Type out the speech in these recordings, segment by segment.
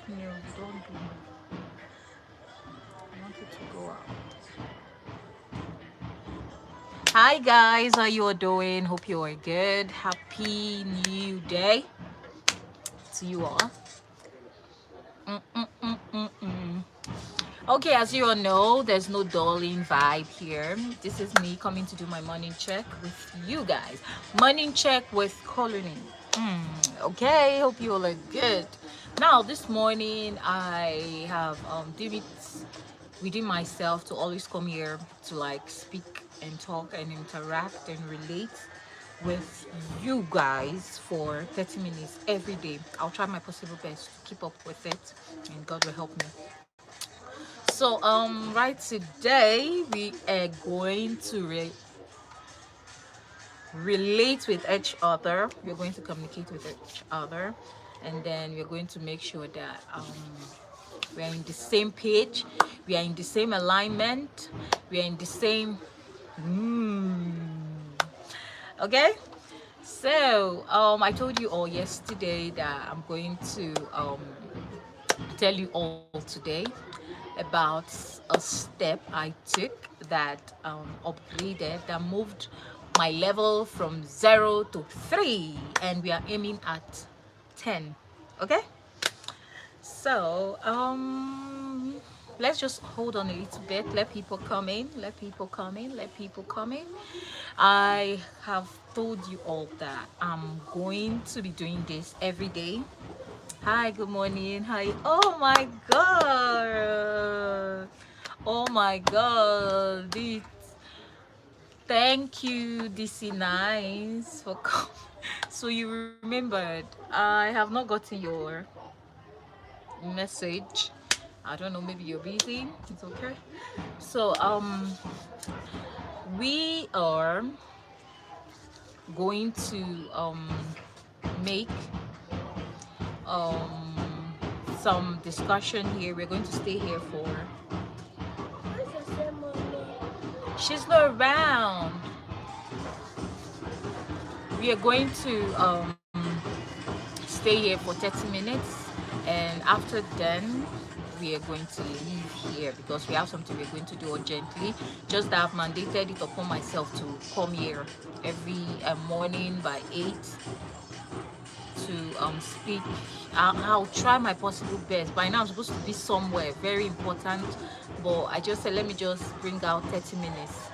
No, don't do. I want it to go out. Hi guys, how you all doing? Hope you are good. Happy new day to you all. Okay, as you all know, there's no dulling vibe here. This is me coming to do my morning check with you guys. Morning check with Colony. Okay, hope you all are good. Now, this morning I have did it within myself to always come here to like speak and talk and interact and relate with you guys for 30 minutes every day. I'll try my possible best to keep up with it, and God will help me. So right today we are going to relate with each other. We're going to communicate with each other, and then we're going to make sure that we are in the same page, we are in the same alignment, we are in the same okay. So I told you all yesterday that I'm going to tell you all today about a step I took that upgraded, that moved my level from 0 to 3, and we are aiming at 10. Okay, so let's just hold on a little bit, let people come in, let people come in, let people come in. I have told you all that I'm going to be doing this every day. Hi, good morning. Hi. Oh my god. Oh my god. Thank you, DC Nice, for coming. So you remembered. I have not gotten your message. I don't know, maybe you're busy. It's okay. So we are going to make um some discussion here. We're going to stay here for. She's not around. We are going to stay here for 30 minutes, and after then we are going to leave here because we have something we're going to do urgently. Just that I've mandated it upon myself to come here every morning by 8 to speak. I'll try my possible best. By now I'm supposed to be somewhere very important, but I just said let me just bring out 30 minutes,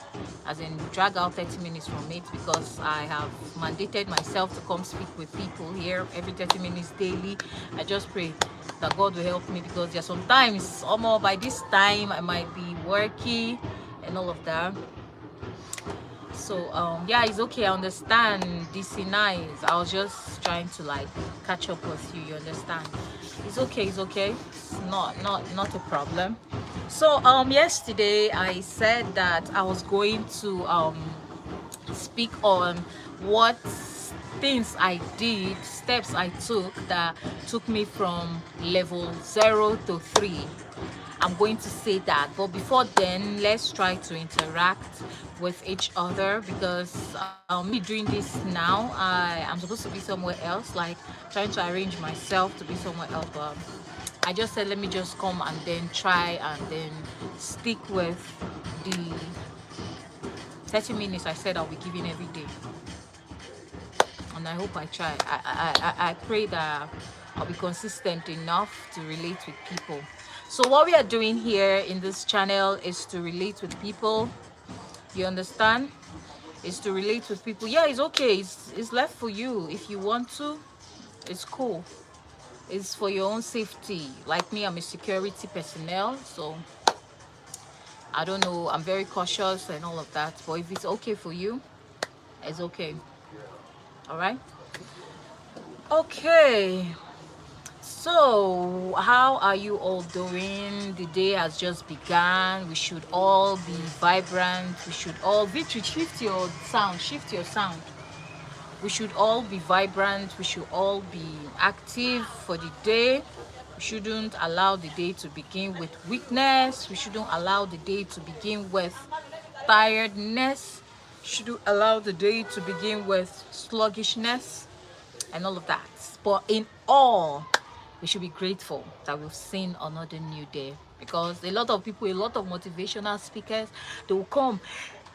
as in drag out 30 minutes from it, because I have mandated myself to come speak with people here every 30 minutes daily. I just pray that God will help me, because there's sometimes almost by this time I might be working and all of that. So yeah, it's okay. I understand. DC nice. I was just trying to like catch up with you. You understand? It's okay. It's okay. It's not a problem. So yesterday I said that I was going to speak on what things I did, steps I took that took me from level 0 to 3. I'm going to say that, but before then let's try to interact with each other, because me doing this now, I am supposed to be somewhere else, like trying to arrange myself to be somewhere else, but I just said let me just come and then try and then stick with the 30 minutes I said I'll be giving every day, and I hope I try. I pray that I'll be consistent enough to relate with people. So what we are doing here in this channel is to relate with people. You understand? Is to relate with people. Yeah, it's okay. It's left for you. If you want to, it's cool. It's for your own safety. Like me, I'm a security personnel, so I don't know, I'm very cautious and all of that. But if it's okay for you, it's okay. All right. Okay, so how are you all doing? The day has just begun. We should all be vibrant. We should all Victory, shift your sound, shift your sound. We should all be vibrant. We should all be active for the day. We shouldn't allow the day to begin with weakness. We shouldn't allow the day to begin with tiredness. We shouldn't allow the day to begin with sluggishness and all of that. But in all, We should be grateful that we've seen another new day, because a lot of people, a lot of motivational speakers, they will come.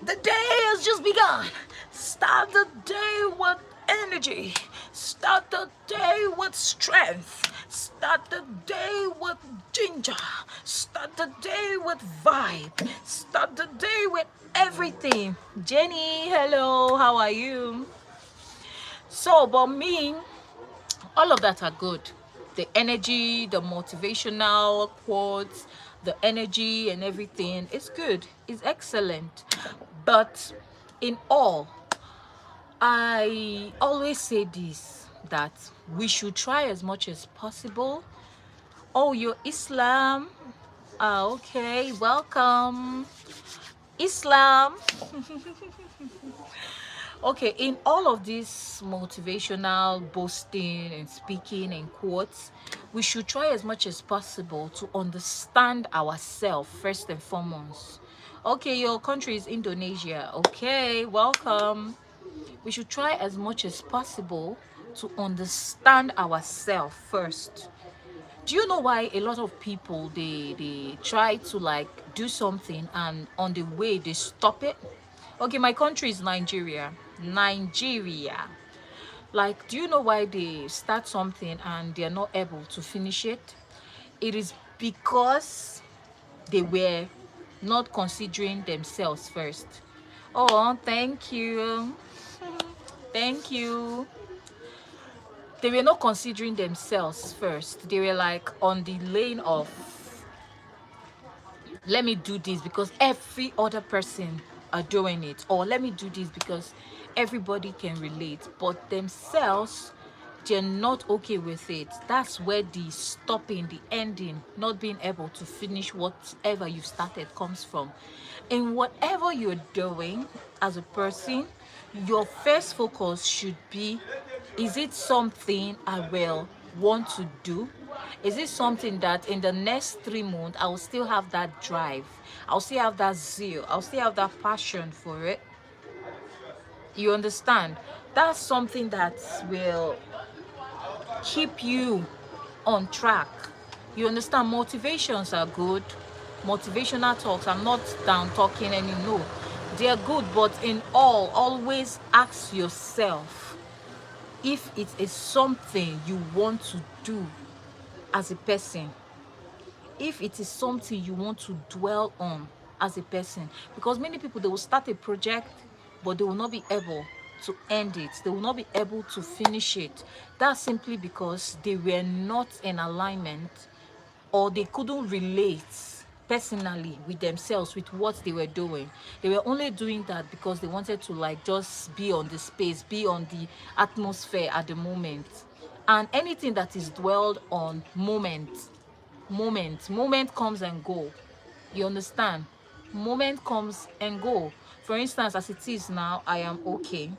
The day has just begun. Start the day with energy. Start the day with strength. Start the day with ginger. Start the day with vibe. Start the day with everything. Jenny, hello, how are you? So, but me, all of that are good. The energy, the motivational quotes, the energy and everything, it's good, it's excellent. But in all, I always say this, that we should try as much as possible. Oh, you're Islam? Ah, okay, welcome. Islam. Okay, in all of this motivational boasting and speaking and quotes, we should try as much as possible to understand ourselves first and foremost. Okay, your country is Indonesia. Okay, welcome. We should try as much as possible to understand ourselves first. Do you know why a lot of people, they try to like do something and on the way they stop it? Okay, my country is Nigeria. Like, do you know why they start something and they're not able to finish it? It is because they were not considering themselves first. Oh, thank you. Thank you. They were not considering themselves first. They were like on the lane of, let me do this because every other person are doing it, or let me do this because everybody can relate, but themselves, they're not okay with it. That's where the stopping, the ending, not being able to finish whatever you started comes from. In whatever you're doing as a person, your first focus should be, is it something I will want to do? Is it something that in the next 3 months I will still have that drive? I'll still have that zeal. I'll still have that passion for it. You understand? That's something that will keep you on track. You understand? Motivations are good. Motivational talks, I'm not down talking any, no. They're good, but in all, always ask yourself if it is something you want to do as a person, if it is something you want to dwell on as a person. Because many people, they will start a project but they will not be able to end it, they will not be able to finish it. That's simply because they were not in alignment, or they couldn't relate personally with themselves, with what they were doing. They were only doing that because they wanted to like just be on the space, be on the atmosphere at the moment. And anything that is dwelled on moment comes and go. You understand? Moment comes and go. For instance, as it is now, I am okay.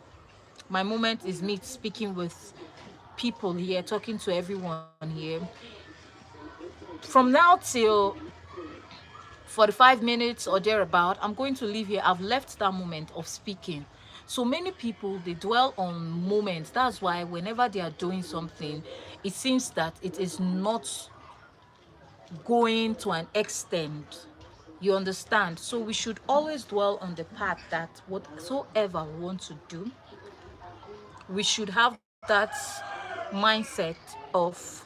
My moment is me speaking with people here, talking to everyone here. From now till 45 minutes or thereabout, I'm going to leave here. I've left that moment of speaking. So many people, they dwell on moments. That's why whenever they are doing something, it seems that it is not going to an extent. You understand? So we should always dwell on the path that whatsoever we want to do, we should have that mindset of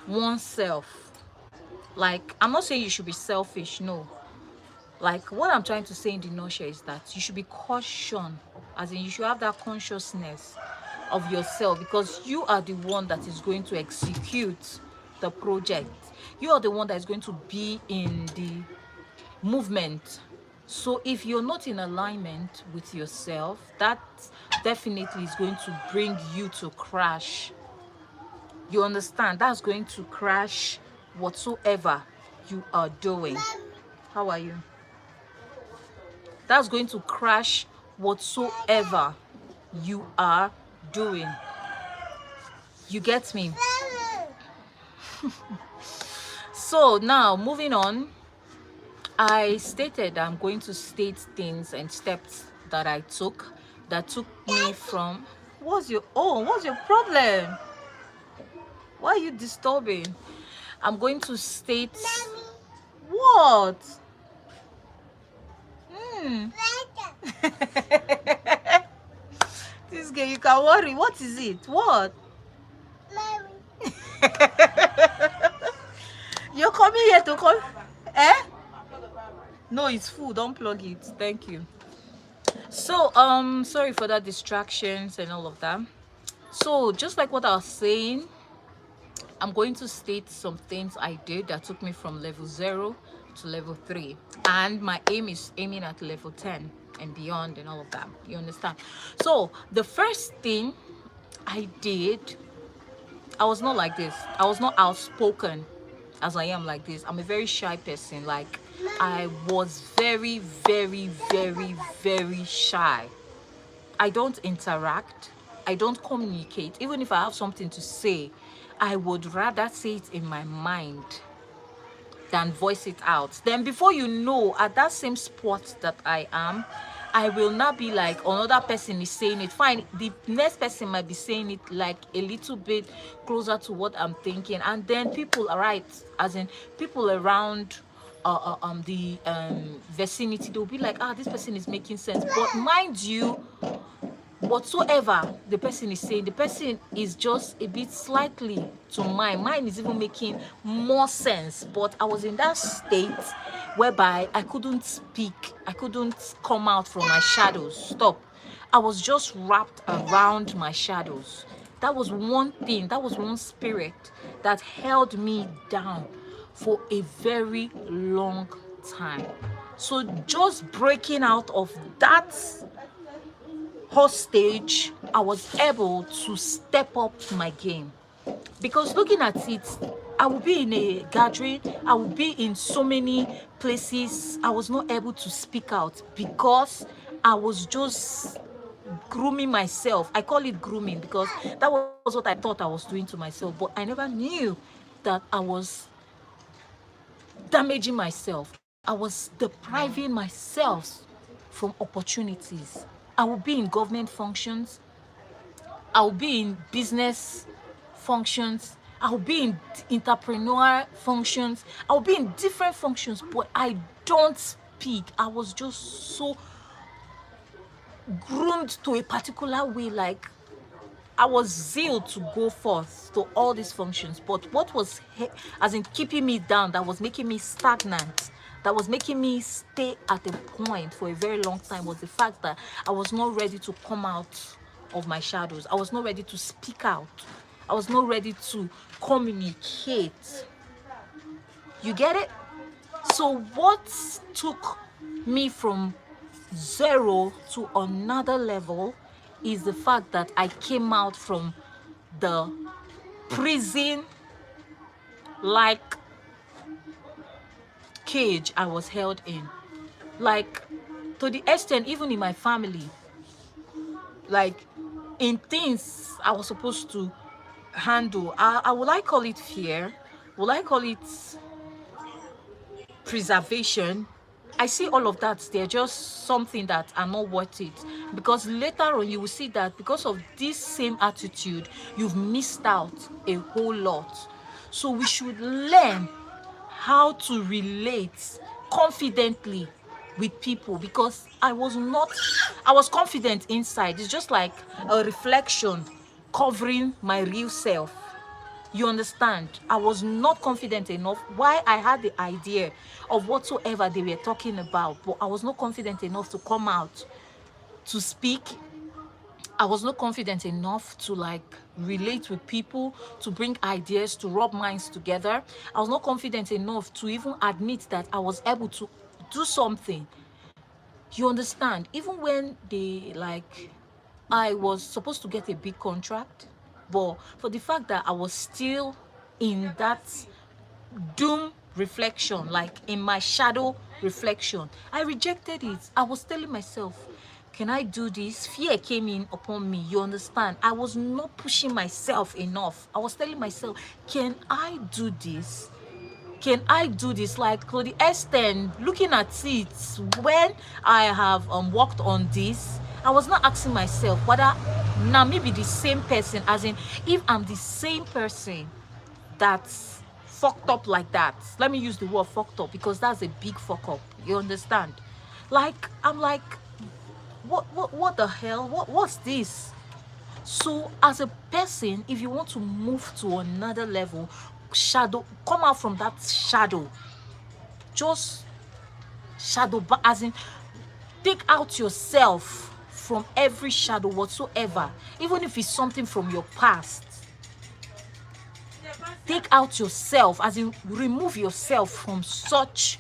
oneself. Like, I'm not saying you should be selfish, no. Like, what I'm trying to say in the nutshell is that you should be caution, as in you should have that consciousness of yourself, because you are the one that is going to execute the project. You are the one that is going to be in the movement. So if you're not in alignment with yourself, that definitely is going to bring you to crash. You understand? That's going to crash whatsoever you are doing. How are you? That's going to crash whatsoever you are doing. You get me? So now moving on, I stated I'm going to state things and steps that I took that took me from, what's your problem? Why are you disturbing? I'm going to state. Mommy. What? Hmm. This girl, you can worry. What is it? What? Mommy. You're coming here to call? Eh? No, it's full. Don't plug it. Thank you. So, sorry for that distractions and all of that. So, just like what I was saying, I'm going to state some things I did that took me from level 0 to level 3. And my aim is aiming at level 10 and beyond and all of that. You understand? So, the first thing I did, I was not like this. I was not outspoken as I am like this. I'm a very shy person. Like, I was very, very, very, very shy. I don't interact. I don't communicate. Even if I have something to say, I would rather say it in my mind than voice it out. Then before you know, at that same spot that I am, I will not be like another person is saying it. Fine, the next person might be saying it like a little bit closer to what I'm thinking, and then people are right, as in people around the vicinity, they'll be like, ah, this person is making sense. But mind you, whatsoever the person is saying, the person is just a bit slightly to mine is even making more sense. But I was in that state whereby I couldn't speak, I couldn't come out from my shadows. Stop. I was just wrapped around my shadows. That was one thing, that was one spirit that held me down for a very long time. So just breaking out of that hostage, I was able to step up my game. Because looking at it, I would be in a gathering, I would be in so many places, I was not able to speak out because I was just grooming myself. I call it grooming because that was what I thought I was doing to myself, but I never knew that I was damaging myself. I was depriving myself from opportunities. I will be in government functions, I will be in business functions, I will be in entrepreneur functions, I will be in different functions, but I don't speak. I was just so groomed to a particular way, like I was zeal to go forth to all these functions. But what was as in keeping me down, that was making me stagnant, that was making me stay at a point for a very long time, was the fact that I was not ready to come out of my shadows. I was not ready to speak out. I was not ready to communicate. You get it? So what took me from 0 to another level is the fact that I came out from the prison like cage I was held in. Like, to the extent, even in my family, like in things I was supposed to handle, I would I call it fear, would I call it preservation, I see all of that, they're just something that are not worth it. Because later on you will see that because of this same attitude, you've missed out a whole lot. So we should learn how to relate confidently with people, because I was confident inside. It's just like a reflection covering my real self. You understand? I was not confident enough. Why? I had the idea of whatsoever they were talking about, but I was not confident enough to come out to speak. I was not confident enough to like relate with people, to bring ideas, to rub minds together. I was not confident enough to even admit that I was able to do something. You understand? Even when they like, I was supposed to get a big contract, but for the fact that I was still in that doom reflection, like in my shadow reflection, I rejected it. I was telling myself, can I do this? Fear came in upon me. You understand? I was not pushing myself enough. I was telling myself, can I do this? Can I do this? Like, to the extent, looking at it, when I have worked on this, I was not asking myself whether now maybe the same person, as in if I'm the same person that's fucked up like that. Let me use the word fucked up because that's a big fuck up. You understand? Like, I'm like, what the hell? What's this? So as a person, if you want to move to another level, shadow, come out from that shadow. Just shadow, as in, take out yourself from every shadow whatsoever, even if it's something from your past. Take out yourself, as in remove yourself from such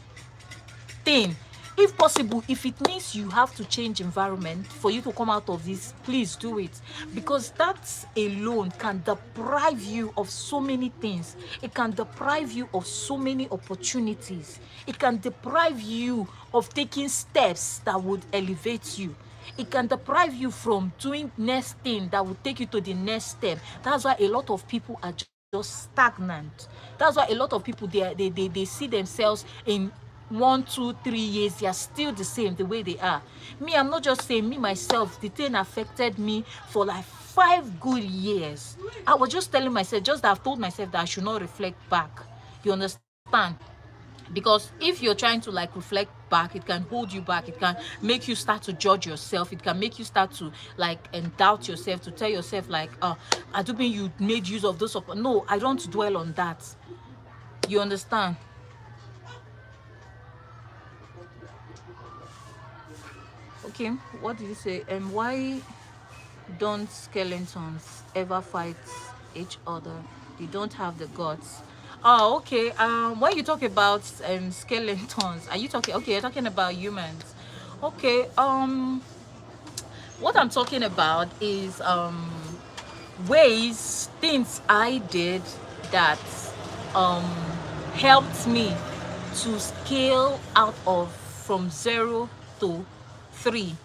thing. If possible, if it means you have to change environment for you to come out of this, please do it, because that alone can deprive you of so many things. It can deprive you of so many opportunities. It can deprive you of taking steps that would elevate you. It can deprive you from doing next thing that will take you to the next step. That's why a lot of people are just stagnant. That's why a lot of people, they see themselves in 1, 2, 3 years, they are still the same the way they are. Me, I'm not just saying, me myself, the thing affected me for like 5 good years. I was just telling myself, just that I've told myself that I should not reflect back. You understand? Because if you're trying to like reflect back, it can hold you back. It can make you start to judge yourself. It can make you start to like and doubt yourself, to tell yourself like, I do mean you made use of those. No, I don't dwell on that. You understand? Okay, what did you say? And why don't skeletons ever fight each other? They don't have the guts. Oh, okay. When you talk about skeletons, are you talking? Okay, you're talking about humans. Okay. What I'm talking about is ways, things I did that um helped me to scale out of from 0 to 3.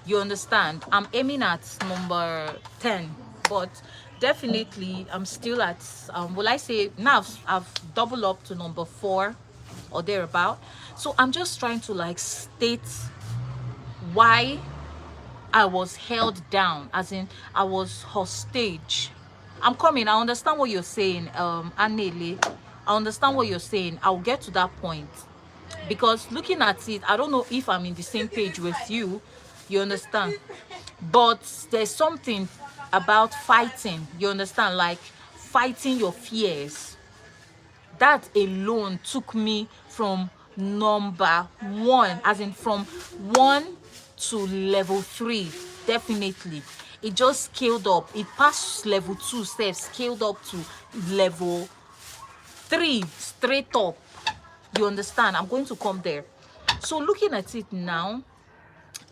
You understand? I'm aiming at number 10, but definitely I'm still at will I say now I've doubled up to number 4 or thereabout. So I'm just trying to like state why I was held down, as in I was hostage. I'm coming. I understand what you're saying, Anele. I understand what you're saying. I'll get to that point, because looking at it, I don't know if I'm in the same page with you. You understand? But there's something about fighting. You understand? Like fighting your fears. That alone took me from number 1, as in from 1 to level 3. Definitely, it just scaled up. It passed level 2 steps, scaled up to level 3 straight up. You understand? I'm going to come there. So looking at it now,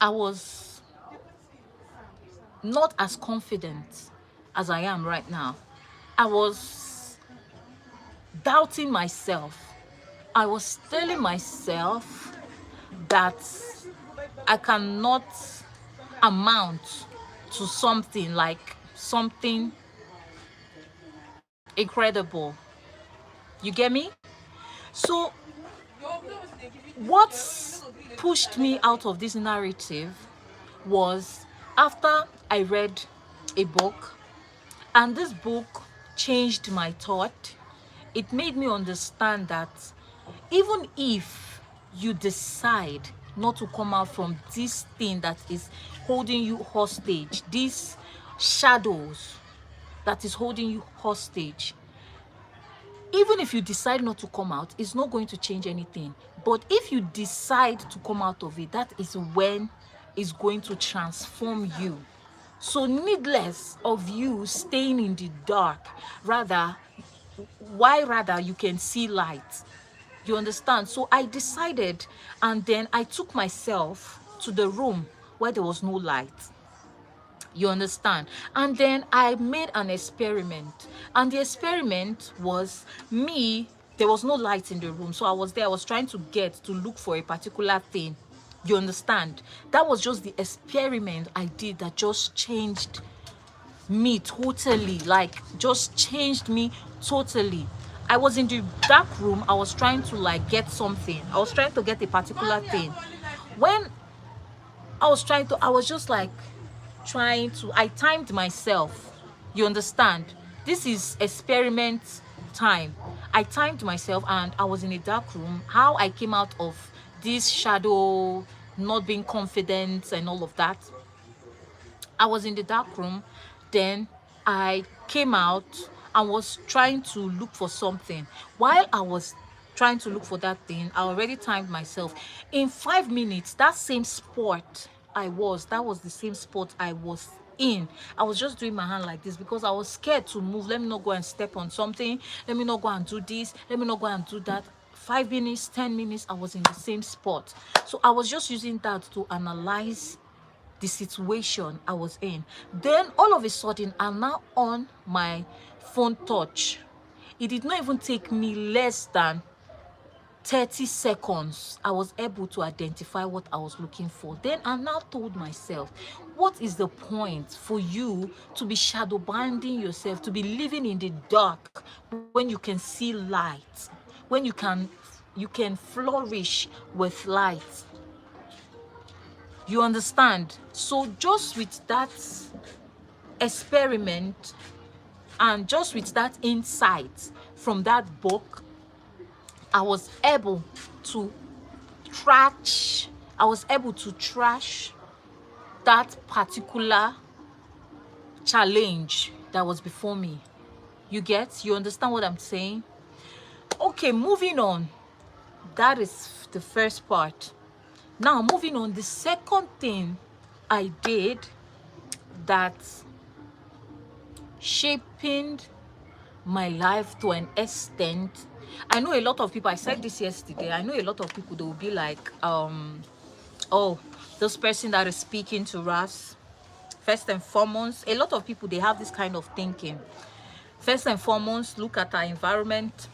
I was not as confident as I am right now. I was doubting myself. I was telling myself that I cannot amount to something, like something incredible. You get me? So what pushed me out of this narrative was after I read a book, and this book changed my thought. It made me understand that even if you decide not to come out from this thing that is holding you hostage, these shadows that is holding you hostage, even if you decide not to come out, it's not going to change anything. But if you decide to come out of it, that is when it's going to transform you. So needless of you staying in the dark, rather you can see light. You understand? So I decided, and then I took myself to the room where there was no light. You understand? And then I made an experiment, and the experiment was me. There was no light in the room, so I was there. I was trying to look for a particular thing. You understand? That was just the experiment I did that just changed me totally, like just changed me totally. I was in the dark room. I was trying to like get something. I was trying to get a particular thing. When I was just like I timed myself. You understand? This is experiment time. I timed myself and I was in a dark room. How I came out of this shadow, not being confident and all of that, I was in the dark room. Then I came out and was trying to look for something. While I was trying to look for that thing, I already timed myself. In 5 minutes, that same spot that was the same spot I was in. I was just doing my hand like this because I was scared to move. Let me not go and step on something. Let me not go and do this. Let me not go and do that. 5 minutes, 10 minutes, I was in the same spot. So I was just using that to analyze the situation I was in. Then all of a sudden, I'm now on my phone touch. It did not even take me less than 30 seconds. I was able to identify what I was looking for. Then I now told myself, what is the point for you to be shadow binding yourself, to be living in the dark when you can see light, when you can flourish with light? You understand? So just with that experiment and just with that insight from that book, I was able to trash that particular challenge that was before me. You understand what I'm saying? Okay, moving on. That is the first part. Now, moving on, the second thing I did that shaping my life to an extent. I know a lot of people, I said this yesterday, I know a lot of people, they will be like, oh, this person that is speaking to us, first and foremost, a lot of people, they have this kind of thinking. First and foremost, look at our environment.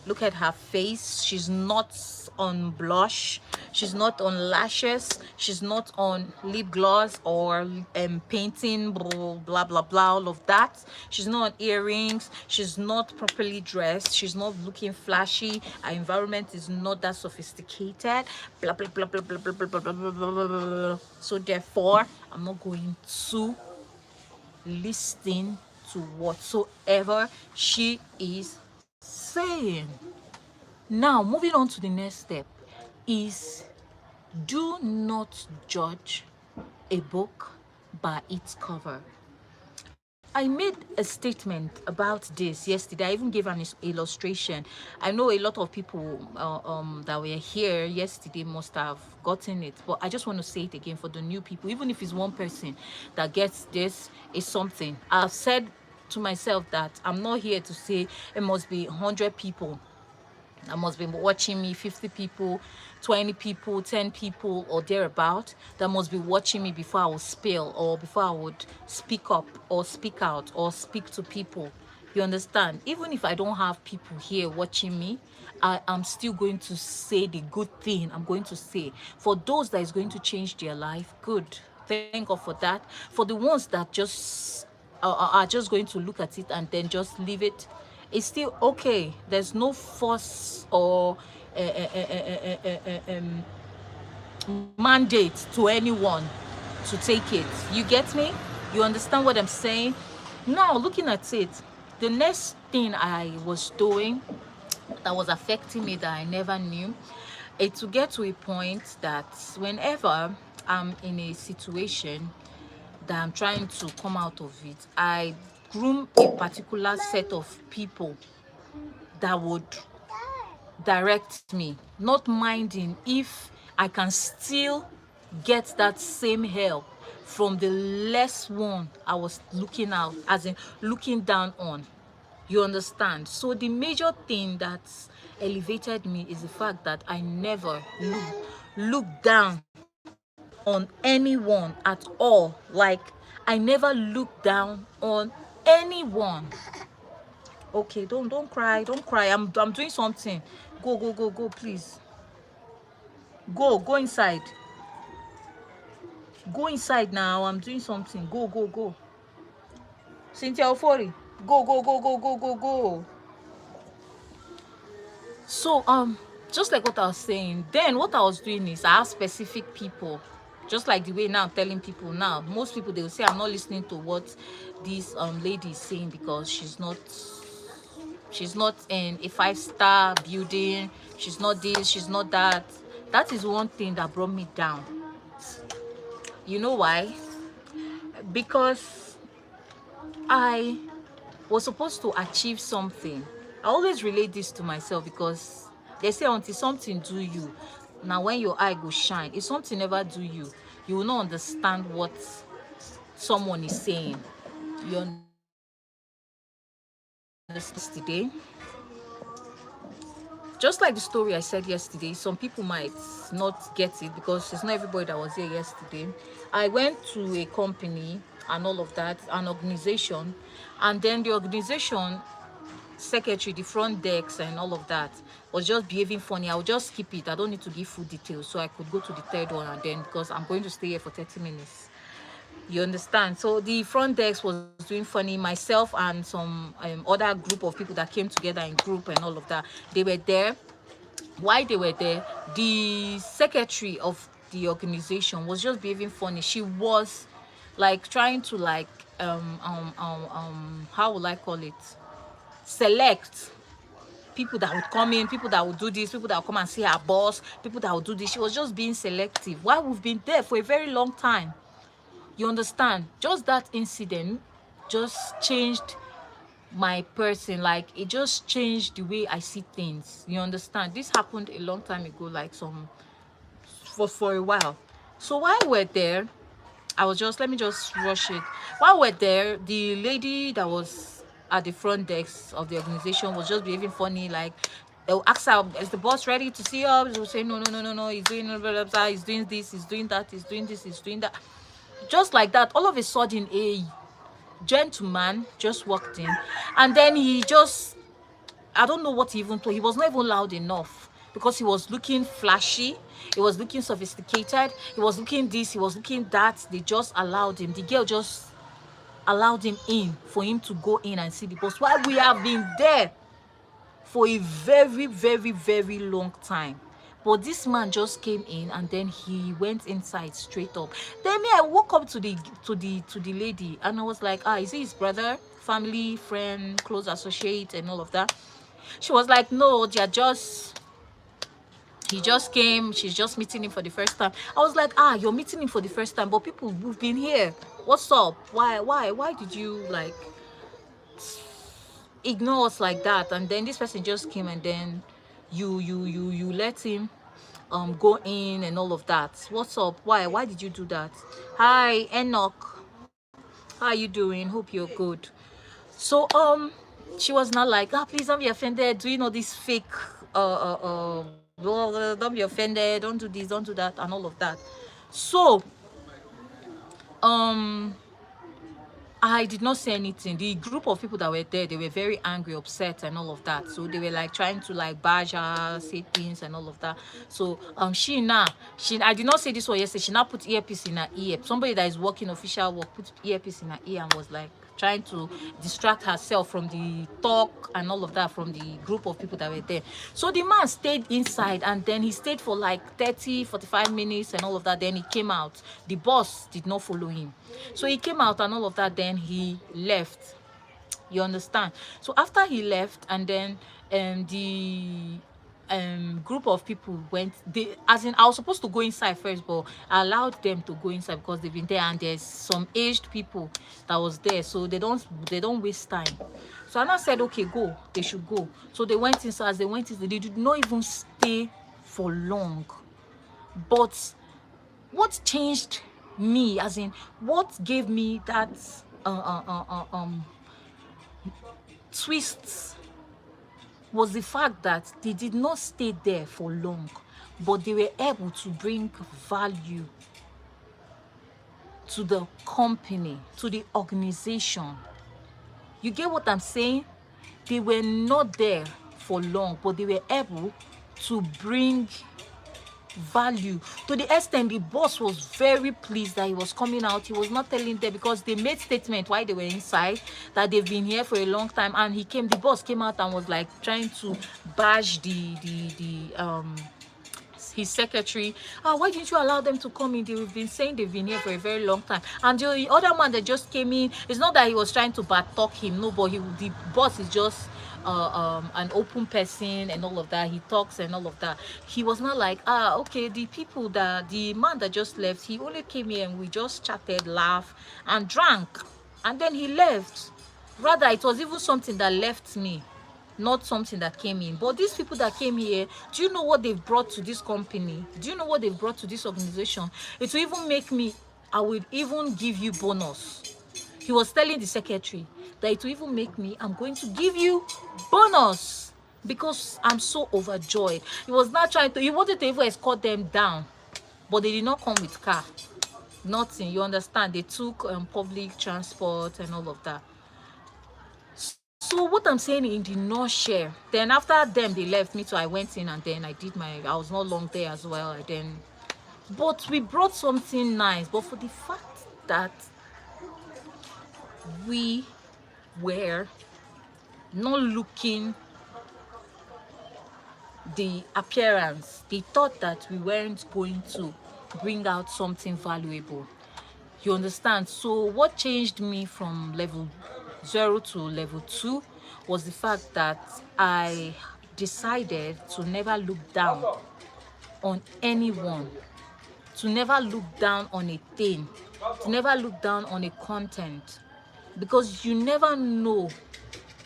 Look at her face. She's not on blush. She's not on lashes. She's not on lip gloss or painting, blah, blah, blah, all of that. She's not on earrings. She's not properly dressed. She's not looking flashy. Our environment is not that sophisticated. Blah, blah, blah, blah, blah, blah, blah, blah, blah, blah, blah. So therefore, I'm not going to listen to whatsoever she is saying. Now, moving on to the next step is, do not judge a book by its cover. I made a statement about this yesterday. I even gave an illustration. I know a lot of people that were here yesterday must have gotten it, but I just want to say it again for the new people. Even if it's one person that gets this, is something. I've said to myself that I'm not here to say it must be 100 people that must be watching me, 50 people, 20 people, 10 people or thereabout that must be watching me before I would spill, or before I would speak up or speak out or speak to people. You understand? Even if I don't have people here watching me, I am still going to say the good thing. I'm going to say, for those that is going to change their life, good. Thank God for that. For the ones that just are just going to look at it and then just leave it, it's still okay. There's no force or mandate to anyone to take it. You get me? You understand what I'm saying? Now, looking at it, the next thing I was doing that was affecting me that I never knew, it to get to a point that whenever I'm in a situation that I'm trying to come out of it, I groom a particular set of people that would direct me, not minding if I can still get that same help from the less one I was looking out, as in looking down on. You understand? So the major thing that's elevated me is the fact that I never look down on anyone at all. Like, I never look down on anyone. Okay, don't cry, don't cry. I'm doing something. Go, please. Go inside. Go inside now. I'm doing something. Go. Cynthia Ofori. Go. So just like what I was saying, then what I was doing is I have specific people, just like the way now I'm telling people now. Most people, they will say I'm not listening to what this lady is saying because she's not She's not in a 5-star building. She's not this, she's not that. That is one thing that brought me down. You know why? Because I was supposed to achieve something. I always relate this to myself, because they say until something do you, now when your eye go shine. If something never do you, you will not understand what someone is saying. You understand? Yesterday, just like the story I said yesterday, some people might not get it because it's not everybody that was here yesterday. I went to a company and all of that, an organization, and then the organization secretary, the front desk and all of that, was just behaving funny. I'll just skip it. I don't need to give full details, so I could go to the third one, and then, because I'm going to stay here for 30 minutes. You understand? So the front desk was doing funny. Myself and some other group of people that came together in group and all of that, they were there. While they were there, the secretary of the organization was just behaving funny. She was like trying to like how would I call it, select people that would come in, people that would do this, people that would come and see her boss, people that would do this. She was just being selective while we've been there for a very long time. You understand? Just that incident just changed my person. Like, it just changed the way I see things. You understand? This happened a long time ago, like for a while. So while we're there, I was just, let me just rush it. While we're there, the lady that was at the front desk of the organization was just behaving funny. Like, they'll ask her, is the boss ready to see her? She'll say, no, he's doing blah, blah, blah, he's doing this, he's doing that, he's doing this, he's doing that. Just like that, all of a sudden, a gentleman just walked in, and then he just, I don't know what he even told. He was not even loud enough, because he was looking flashy, he was looking sophisticated, he was looking this, he was looking that. They just allowed him, the girl just allowed him in for him to go in and see the boss, while we have been there for a very, very, very long time. But this man just came in, and then he went inside straight up. Then me, I woke up to the lady, and I was like, is he his brother, family, friend, close associate, and all of that? She was like, no, they're just, he just came, she's just meeting him for the first time. I was like, you're meeting him for the first time, but people who've been here, what's up? Why did you like ignore us like that? And then this person just came, and then you let him go in and all of that. What's up? Why did you do that? Hi, Enoch, how are you doing? Hope you're good. So she was not like, please don't be offended, doing all this fake don't be offended, don't do this, don't do that, and all of that. So I did not say anything. The group of people that were there, they were very angry, upset, and all of that. So they were like trying to like bash her, say things, and all of that. So I did not say this one yesterday. She now put earpiece in her ear. Somebody that is working official work put earpiece in her ear and was like trying to distract herself from the talk and all of that from the group of people that were there. So the man stayed inside, and then he stayed for like 30-45 minutes and all of that. Then he came out. The boss did not follow him, so he came out and all of that. Then he left. You understand? So after he left, and then the group of people went, as in, I was supposed to go inside first, but I allowed them to go inside because they've been there, and there's some aged people that was there, so they don't waste time. So Anna said, okay, go, they should go. So they went inside. As they went inside, they did not even stay for long. But what changed me, as in what gave me that twists, was the fact that they did not stay there for long, but they were able to bring value to the company, to the organization. You get what I'm saying? They were not there for long, but they were able to bring value to the extent the boss was very pleased that he was coming out. He was not telling them, because they made statement while they were inside that they've been here for a long time, and the boss came out and was like trying to bash his secretary. Why didn't you allow them to come in? They've been saying they've been here for a very long time. And the other man that just came in, it's not that he was trying to back talk him, no, but the boss is just an open person and all of that. He talks and all of that. He was not like, okay, the man that just left, he only came here and we just chatted, laughed, and drank, and then he left. Rather, it was even something that left me, not something that came in. But these people that came here, do you know what they've brought to this company? Do you know what they've brought to this organization? It will even make me, I would even give you bonus. He was telling the secretary that it will even make me, I'm going to give you bonus because I'm so overjoyed. He was not trying to, he wanted to even escort them down, but they did not come with car. Nothing, you understand? They took public transport and all of that. So what I'm saying in the nutshell, then after them they left me, so I went in and then I was not long there as well. And then, but we brought something nice. But for the fact that we were not looking the appearance, they thought that we weren't going to bring out something valuable. You understand? So what changed me from level 0 to level 2 was the fact that I decided to never look down on anyone, to never look down on a thing, to never look down on a content, because you never know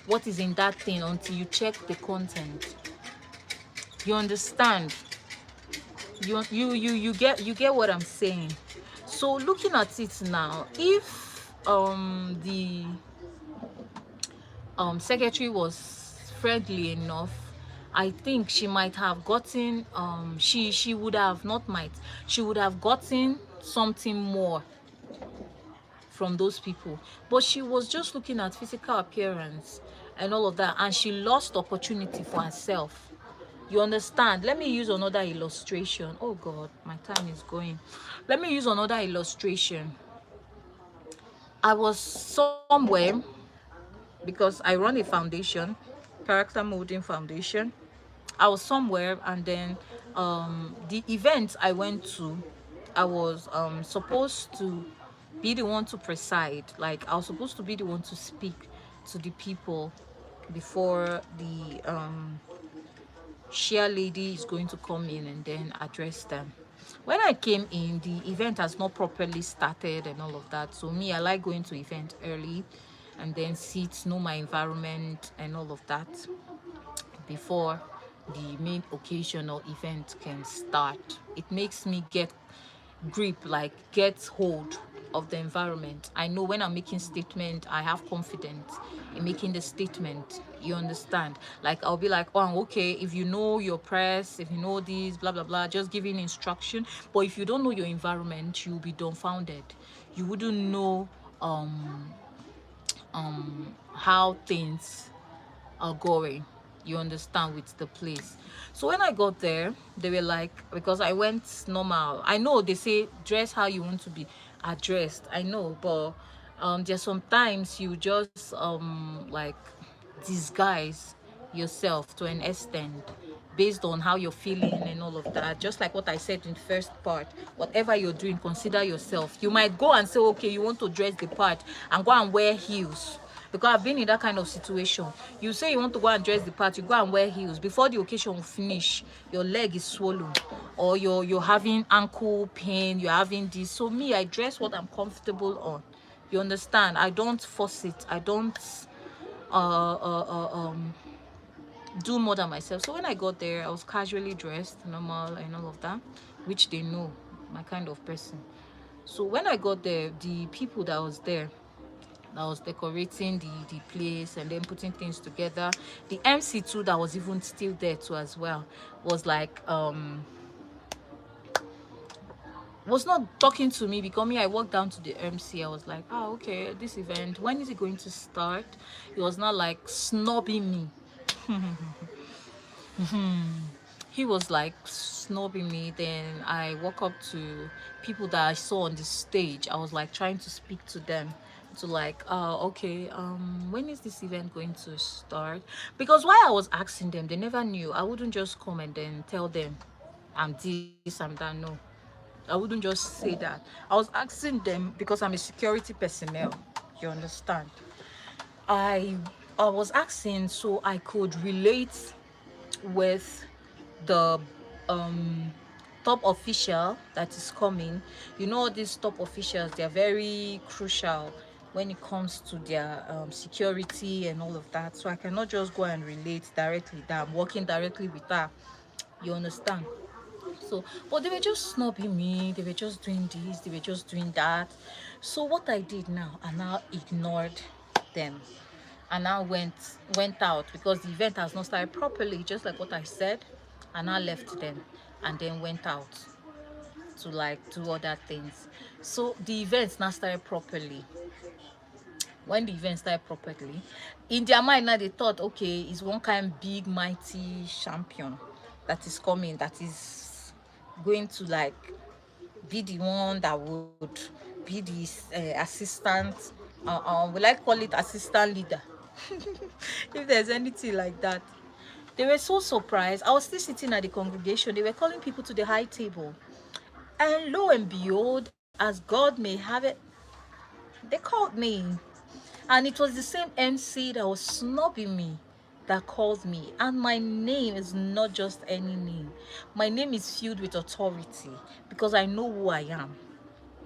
what is in that thing until you check the content. You understand? You get what I'm saying. So looking at it now, if the secretary was friendly enough, I think she might have gotten she would have, not might, she would have gotten something more from those people. But she was just looking at physical appearance and all of that, and she lost opportunity for herself. You understand? Let me use another illustration. Oh God, my time is going. Let me use another illustration. I was somewhere, because I run a foundation, character molding foundation. I was somewhere, and then the event I went to, I was supposed to be the one to preside. Like, I was supposed to be the one to speak to the people before the share lady is going to come in and then address them. When I came in, the event has not properly started and all of that. So me, I like going to event early and then sit, know my environment and all of that before the main occasion or event can start. It makes me get grip, like get hold of the environment. I know when I'm making statement, I have confidence in making the statement. You understand? Like, I'll be like, oh, okay, if you know your press, if you know this, blah blah blah, just giving instruction. But if you don't know your environment, you'll be dumbfounded. You wouldn't know how things are going, you understand, with the place. So when I got there, they were like, because I went normal, I know they say dress how you want to be addressed, I know, but there's sometimes you just like disguise yourself to an extent based on how you're feeling and all of that. Just like what I said in the first part, whatever you're doing, consider yourself. You might go and say, okay, you want to dress the part and go and wear heels, because I've been in that kind of situation. You say you want to go and dress the part, you go and wear heels. Before the occasion will finish, your leg is swollen, or you're having ankle pain, you're having this. So me, I dress what I'm comfortable on. You understand? I don't force it. I don't do more than myself. So when I got there, I was casually dressed, normal and all of that, which they know my kind of person. So when I got there, the people that was there, that was decorating the place and then putting things together, the MC too, that was even still there too as well, was like was not talking to me, because me, I walked down to the MC. I was like, oh, okay, this event, when is it going to start? It was not like snobbing me. He was like snobbing me. Then I walk up to people that I saw on the stage. I was like trying to speak to them, to like, okay, when is this event going to start? Because while I was asking them, they never knew. I wouldn't just come and then tell them I'm this, I'm that. No, I wouldn't just say that. I was asking them because I'm a security personnel. You understand? I I was asking so I could relate with the um top official that is coming. You know, these top officials, they're very crucial when it comes to their security and all of that. So I cannot just go and relate directly that I'm working directly with her. You understand? So, but they were just snubbing me, they were just doing this, they were just doing that. So what I did now, I now ignored them. And now went out because the event has not started properly, just like what I said. And I left them and then went out to like do other things. So the event now started properly. When the event started properly, in their mind now they thought, okay, it's one kind big mighty champion that is coming, that is going to like be the one that would be the assistant, will I call it assistant leader, if there's anything like that. They were so surprised. I was still sitting at the congregation. They were calling people to the high table. And lo and behold, as God may have it, they called me. And it was the same MC that was snubbing me that called me. And my name is not just any name. My name is filled with authority because I know who I am.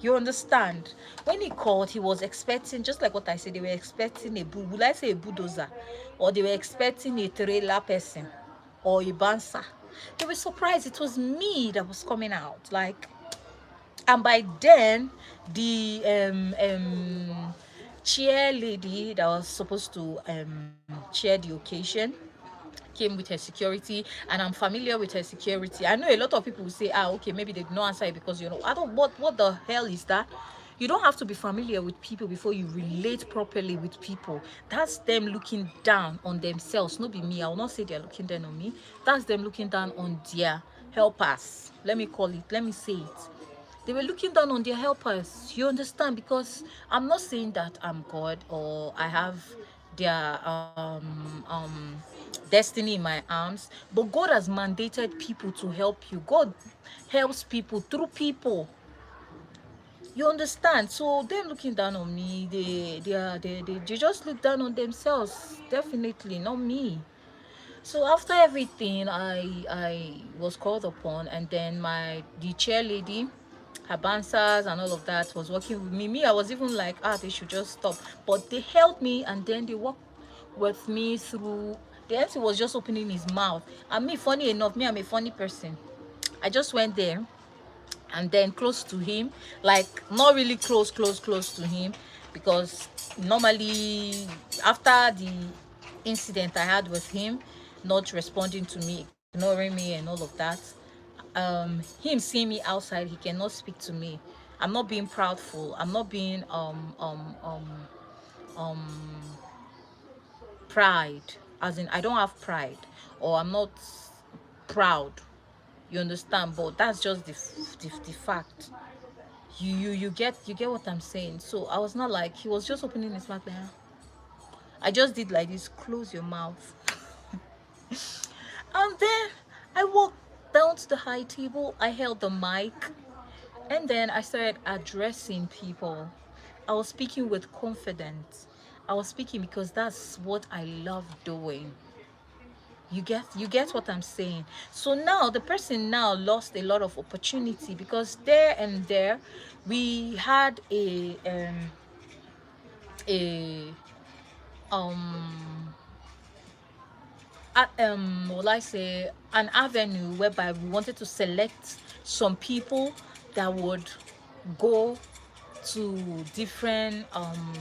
You understand? When he called, he was expecting, just like what I said, they were expecting will I say a bulldozer? Or they were expecting a trailer person or a bouncer. They were surprised it was me that was coming out. Like, and by then, the chair lady that was supposed to chair the occasion came with her security, and I'm familiar with her security. I know a lot of people will say, ah, okay, maybe they did not answer it because, you know, I don't, what the hell is that? You don't have to be familiar with people before you relate properly with people. That's them looking down on themselves. Not be me. I will not say they're looking down on me. That's them looking down on their helpers. Let me call it, let me say it. They were looking down on their helpers. You understand? Because I'm not saying that I'm God or I have their destiny in my arms, but God has mandated people to help you. God helps people through people. You understand? So them looking down on me, they just look down on themselves. Definitely not me. So after everything, I was called upon, and then the chair lady, her bouncers and all of that was working with me. I was even like, ah, they should just stop. But they held me, and then they walked with me through. The MC was just opening his mouth. And me, funny enough, me, I'm a funny person. I just went there and then close to him, like not really close to him, because normally after the incident I had with him not responding to me, ignoring me and all of that, him seeing me outside, he cannot speak to me. I'm not being proudful, I'm not being pride, as in I don't have pride, or I'm not proud. You understand? But that's just the fact. You get what I'm saying. So I was not like, he was just opening his mouth like, "Ah." I just did like this, close your mouth. And then I walked down to the high table, I held the mic, and then I started addressing people. I was speaking with confidence. I was speaking because that's what I love doing. You get what I'm saying. So now the person now lost a lot of opportunity, because there and there we had a um will I say, an avenue whereby we wanted to select some people that would go to different um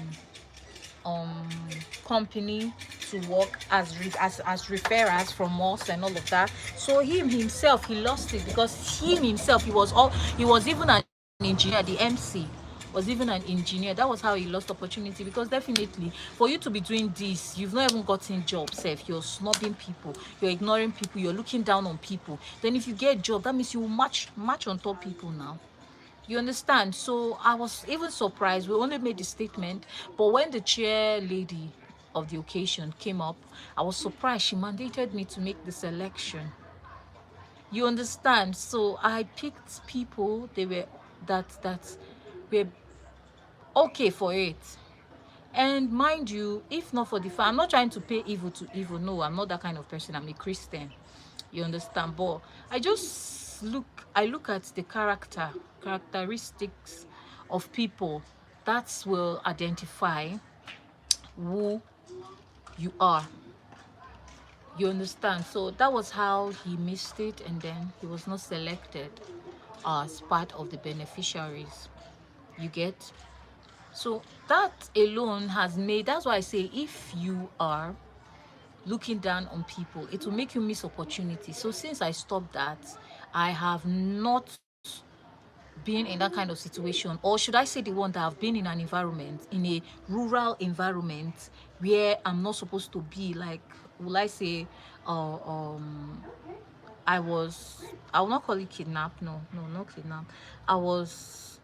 company to work as referrers from us and all of that. So him himself, he lost it, because him himself, he was even an engineer. The MC was even an engineer. That was how he lost opportunity, because definitely for you to be doing this, you've not even gotten job safe, you're snubbing people, you're ignoring people, you're looking down on people. Then if you get job, that means you will match on top people now. You understand? So I was even surprised. We only made the statement, but when the chair lady of the occasion came up, I was surprised. She mandated me to make the selection. You understand? So I picked people, they were that were okay for it. And mind you, if not for the fact, I'm not trying to pay evil to evil. No, I'm not that kind of person. I'm a Christian. You understand? But I just I look at the characteristics of people that will identify who you are. You understand? So that was how he missed it, and then he was not selected as part of the beneficiaries. You get? So that alone has made, that's why I say, if you are looking down on people, it will make you miss opportunities. So since I stopped that, I have not been in that kind of situation, or should I say the one that I've been in an environment, in a rural environment, where I'm not supposed to be. Like, will I say, uh, um I was, I will not call it kidnap. No, no, not kidnap. I was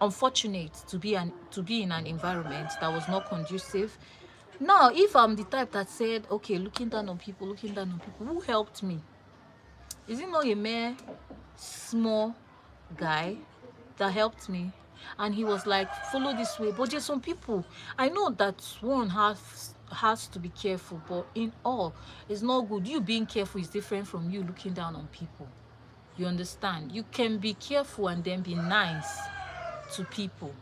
unfortunate to be in an environment that was not conducive. Now, if I'm the type that said, okay, looking down on people, who helped me? Is it not a mere small guy that helped me? And he was like, follow this way. But there's some people, I know that one has to be careful, but in all, it's not good. You being careful is different from you looking down on people. You understand? You can be careful and then be nice to people.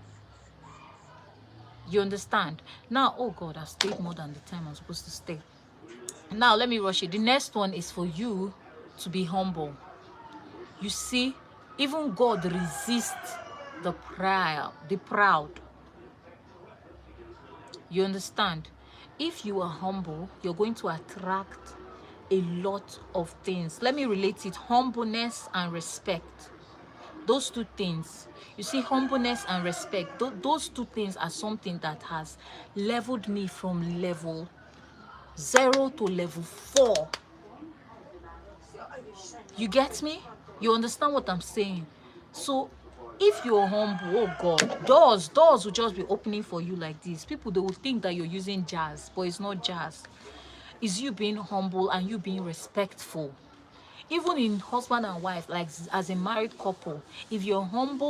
You understand? Now, oh God, I stayed more than the time I'm supposed to stay. Now, let me rush it. The next one is for you to be humble. You see, even God resists the proud. You understand? If you are humble, you're going to attract a lot of things. Let me relate it: humbleness and respect. Those two things, you see, humbleness and respect, those two things are something that has leveled me from level 0 to level 4. You get me? You understand what I'm saying? So if you're humble, oh God, doors will just be opening for you like this. People, they will think that you're using jazz, but it's not jazz. It's you being humble and you being respectful. Even in husband and wife, like as a married couple, if you're humble